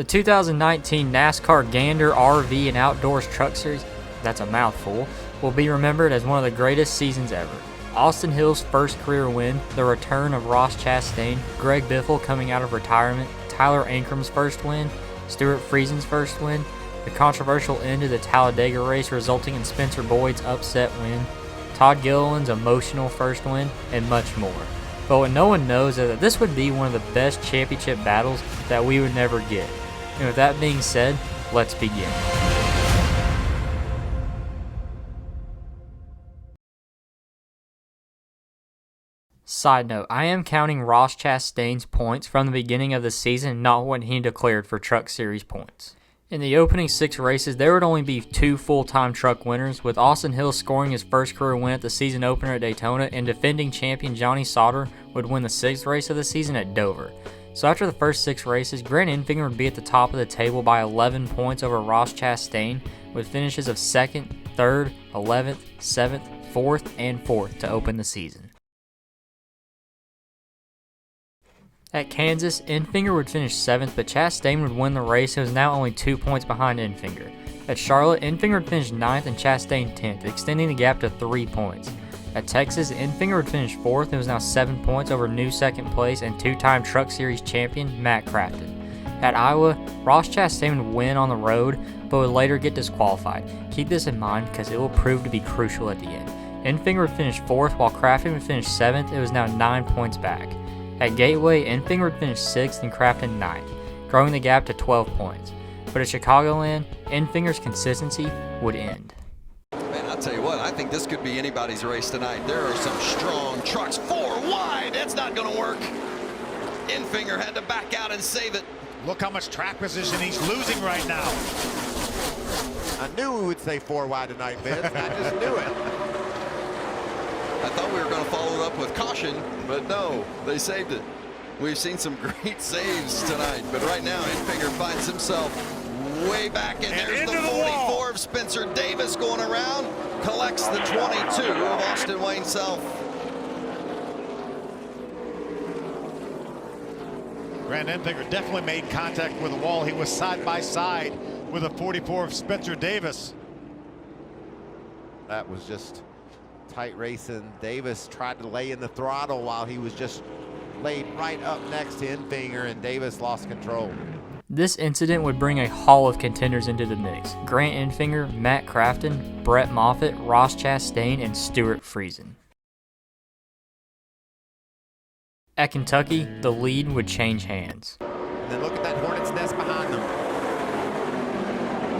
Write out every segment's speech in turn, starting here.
The 2019 NASCAR Gander RV and Outdoors Truck Series, that's a mouthful, will be remembered as one of the greatest seasons ever. Austin Hill's first career win, the return of Ross Chastain, Greg Biffle coming out of retirement, Tyler Ankram's first win, Stuart Friesen's first win, the controversial end of the Talladega race resulting in Spencer Boyd's upset win, Todd Gilliland's emotional first win, and much more. But what no one knows is that this would be one of the best championship battles that we would never get. And with that being said, let's begin. Side note, I am counting Ross Chastain's points from the beginning of the season, not when he declared for Truck Series points. In the opening 6 races, there would only be 2 full-time truck winners, with Austin Hill scoring his first career win at the season opener at Daytona, and defending champion Johnny Sauter would win the 6th race of the season at Dover. So after the first 6 races, Grant Enfinger would be at the top of the table by 11 points over Ross Chastain, with finishes of 2nd, 3rd, 11th, 7th, 4th, and 4th to open the season. At Kansas, Enfinger would finish 7th, but Chastain would win the race and was now only 2 points behind Enfinger. At Charlotte, Enfinger would finish 9th and Chastain 10th, extending the gap to 3 points. At Texas, Enfinger would finish 4th and was now 7 points over new 2nd place and 2-time Truck Series champion Matt Crafton. At Iowa, Ross Chastain would win on the road, but would later get disqualified. Keep this in mind because it will prove to be crucial at the end. Enfinger would finish 4th while Crafton would finish 7th. It was now 9 points back. At Gateway, Enfinger would finish 6th and Crafton 9th, growing the gap to 12 points. But at Chicagoland, Enfinger's consistency would end. Man, I'll tell you what, I think this could be anybody's race tonight. There are some strong trucks. 4 wide, that's not going to work. Enfinger had to back out and save it. Look how much track position he's losing right now. I knew we would say 4 wide tonight, Vince. I just knew it. I thought we were going to follow it up with caution, but no, they saved it. We've seen some great saves tonight, but right now Enfinger finds himself way back, and there's the 44 of Spencer Davis going around, collects the 22 of Austin Wayne Self. Grant Enfinger definitely made contact with the wall. He was side by side with a 44 of Spencer Davis. That was just tight racing. Davis tried to lay in the throttle while he was just laid right up next to Enfinger, and Davis lost control. This incident would bring a haul of contenders into the mix. Grant Enfinger, Matt Crafton, Brett Moffitt, Ross Chastain, and Stuart Friesen. At Kentucky, the lead would change hands. And then look at that Hornet's nest behind them.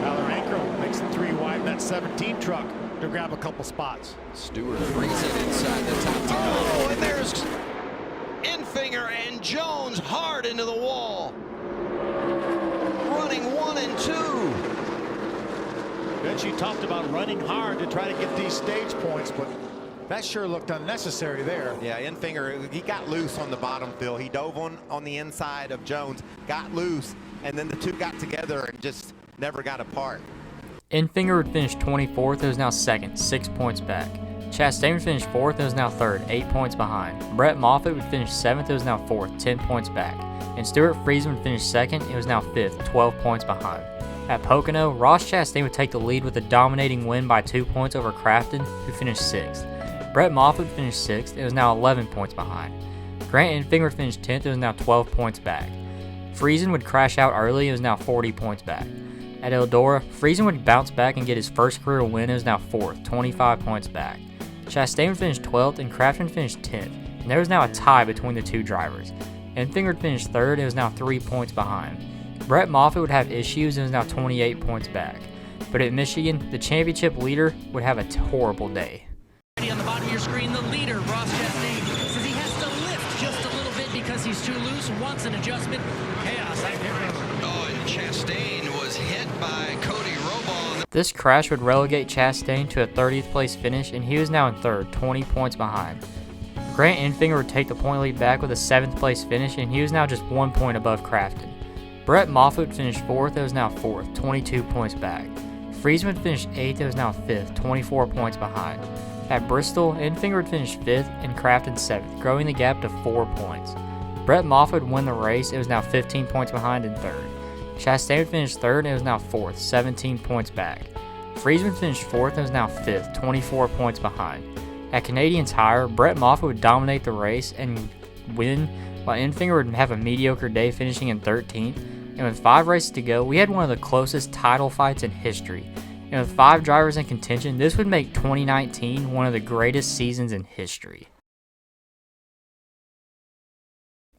Tyler Ankram makes it 3 wide in that 17 truck to grab a couple spots. Stuart Friesen inside the top 10. Oh, and there's Enfinger and Jones hard into the wall. Running 1 and 2. Then she talked about running hard to try to get these stage points, but that sure looked unnecessary there. Yeah, Enfinger, he got loose on the bottom, Phil. He dove on the inside of Jones, got loose, and then the two got together and just never got apart. Enfinger would finish 24th, it was now 2nd, 6 points back. Chastain would finish 4th, it was now 3rd, 8 points behind. Brett Moffitt would finish 7th, it was now 4th, 10 points back. And Stuart Friesen would finish 2nd, it was now 5th, 12 points behind. At Pocono, Ross Chastain would take the lead with a dominating win by 2 points over Crafton, who finished 6th. Brett Moffitt would finish 6th, it was now 11 points behind. Grant Enfinger would finish 10th, it was now 12 points back. Friesen would crash out early, it was now 40 points back. At Eldora, Friesen would bounce back and get his first career win. It was now 4th, 25 points back. Chastain would finish 12th and Crafton finished 10th, and there was now a tie between the 2 drivers. Enfinger would finish 3rd, it was now 3 points behind. Brett Moffitt would have issues and was now 28 points back. But at Michigan, the championship leader would have a horrible day. On the bottom of your screen, the leader, Ross Chastain, says he has to lift just a little bit because he's too loose, wants an adjustment. Chaos. Oh, and Chastain was hit by Cody Roban. This crash would relegate Chastain to a 30th place finish, and he was now in 3rd, 20 points behind. Grant Enfinger would take the point lead back with a 7th place finish, and he was now just 1 point above Crafton. Brett Moffitt would finish 4th, it was now 4th, 22 points back. Friesen would finish 8th, it was now 5th, 24 points behind. At Bristol, Enfinger would finish 5th and Crafton 7th, growing the gap to 4 points. Brett Moffitt would win the race, it was now 15 points behind in 3rd. Chastain would finish 3rd and was now 4th, 17 points back. Friesman finished 4th and was now 5th, 24 points behind. At Canadian Tire, Brett Moffitt would dominate the race and win, while Enfinger would have a mediocre day finishing in 13th. And with 5 races to go, we had one of the closest title fights in history. And with 5 drivers in contention, this would make 2019 one of the greatest seasons in history.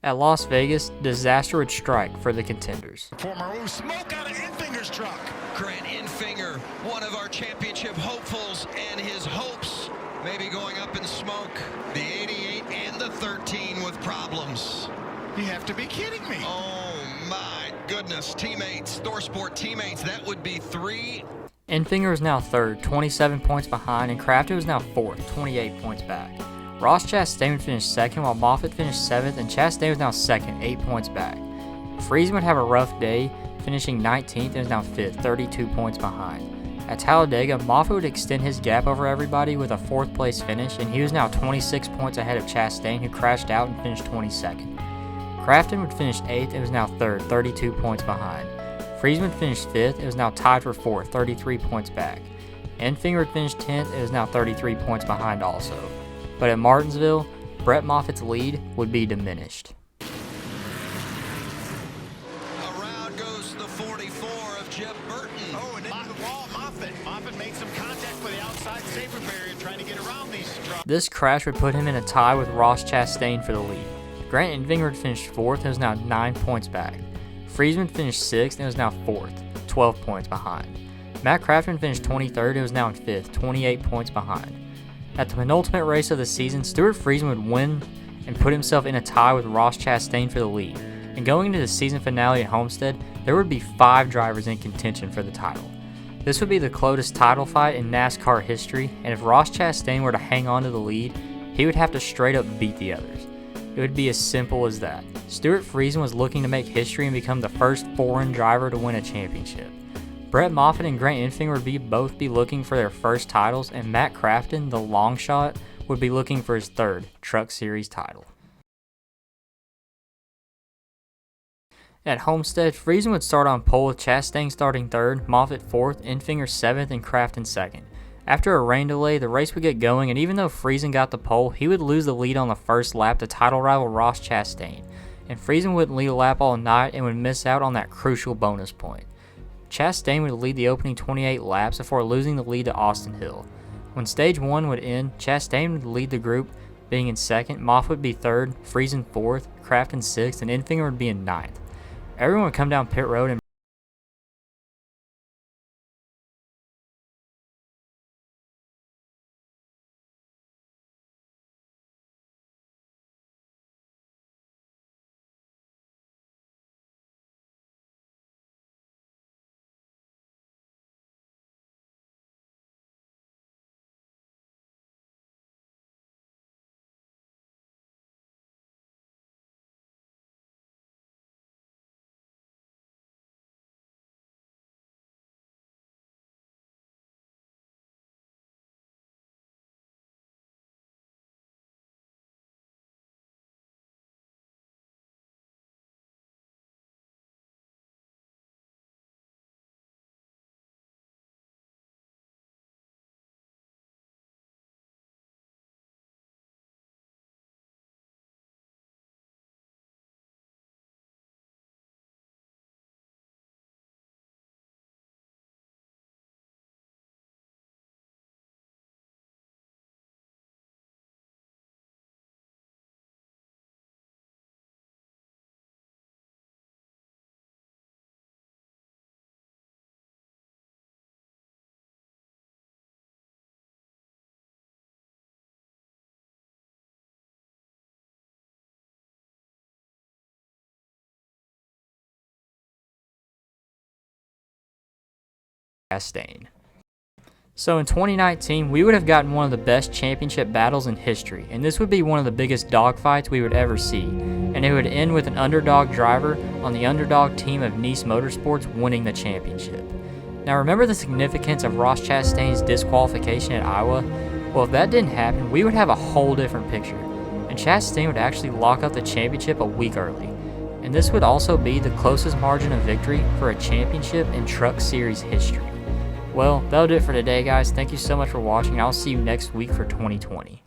At Las Vegas, disaster would strike for the contenders. Former smoke out of Enfinger's truck. Grant Enfinger, one of our championship hopefuls, and his hopes may be going up in smoke. The 88 and the 13 with problems. You have to be kidding me. Oh my goodness, teammates, ThorSport teammates, that would be 3. Enfinger was now 3rd, 27 points behind, and Crafton was now 4th, 28 points back. Ross Chastain would finish 2nd, while Moffitt finished 7th, and Chastain was now 2nd, 8 points back. Friesman would have a rough day, finishing 19th and was now 5th, 32 points behind. At Talladega, Moffitt would extend his gap over everybody with a 4th place finish, and he was now 26 points ahead of Chastain, who crashed out and finished 22nd. Crafton would finish 8th and was now 3rd, 32 points behind. Friesman finished 5th and was now tied for 4th, 33 points back. Enfinger would finish 10th and was now 33 points behind also. But at Martinsville, Brett Moffitt's lead would be diminished. Around goes the 44 of Jeb Burton. Oh, and then the wall, Moffitt. Moffitt made some contact with the outside safer barrier trying to get around these trucks. This crash would put him in a tie with Ross Chastain for the lead. Grant Enfinger would finish 4th and was now 9 points back. Friesman finished 6th and was now 4th, 12 points behind. Matt Crafton finished 23rd and was now in 5th, 28 points behind. At the penultimate race of the season, Stuart Friesman would win and put himself in a tie with Ross Chastain for the lead. And going into the season finale at Homestead, there would be 5 drivers in contention for the title. This would be the closest title fight in NASCAR history, and if Ross Chastain were to hang on to the lead, he would have to straight up beat the others. It would be as simple as that. Stuart Friesman was looking to make history and become the first foreign driver to win a championship. Brett Moffitt and Grant Enfinger would both be looking for their first titles, and Matt Crafton, the long shot, would be looking for his 3rd Truck Series title. At Homestead, Friesman would start on pole with Chastain starting 3rd, Moffitt 4th, Enfinger 7th, and Crafton 2nd. After a rain delay, the race would get going, and even though Friesman got the pole, he would lose the lead on the first lap to title rival Ross Chastain, and Friesman wouldn't lead a lap all night and would miss out on that crucial bonus point. Chastain would lead the opening 28 laps before losing the lead to Austin Hill. When stage 1 would end, Chastain would lead the group, being in 2nd, Moffitt would be 3rd, Friesman 4th, Crafton 6th, and Enfinger would be in 9th. Everyone would come down pit road and Chastain. So in 2019, we would have gotten one of the best championship battles in history, and this would be one of the biggest dogfights we would ever see, and it would end with an underdog driver on the underdog team of Nice Motorsports winning the championship. Now remember the significance of Ross Chastain's disqualification at Iowa? Well, if that didn't happen, we would have a whole different picture, and Chastain would actually lock up the championship a week early. and this would also be the closest margin of victory for a championship in Truck Series history. Well, that'll do it for today, guys. Thank you so much for watching. I'll see you next week for 2020.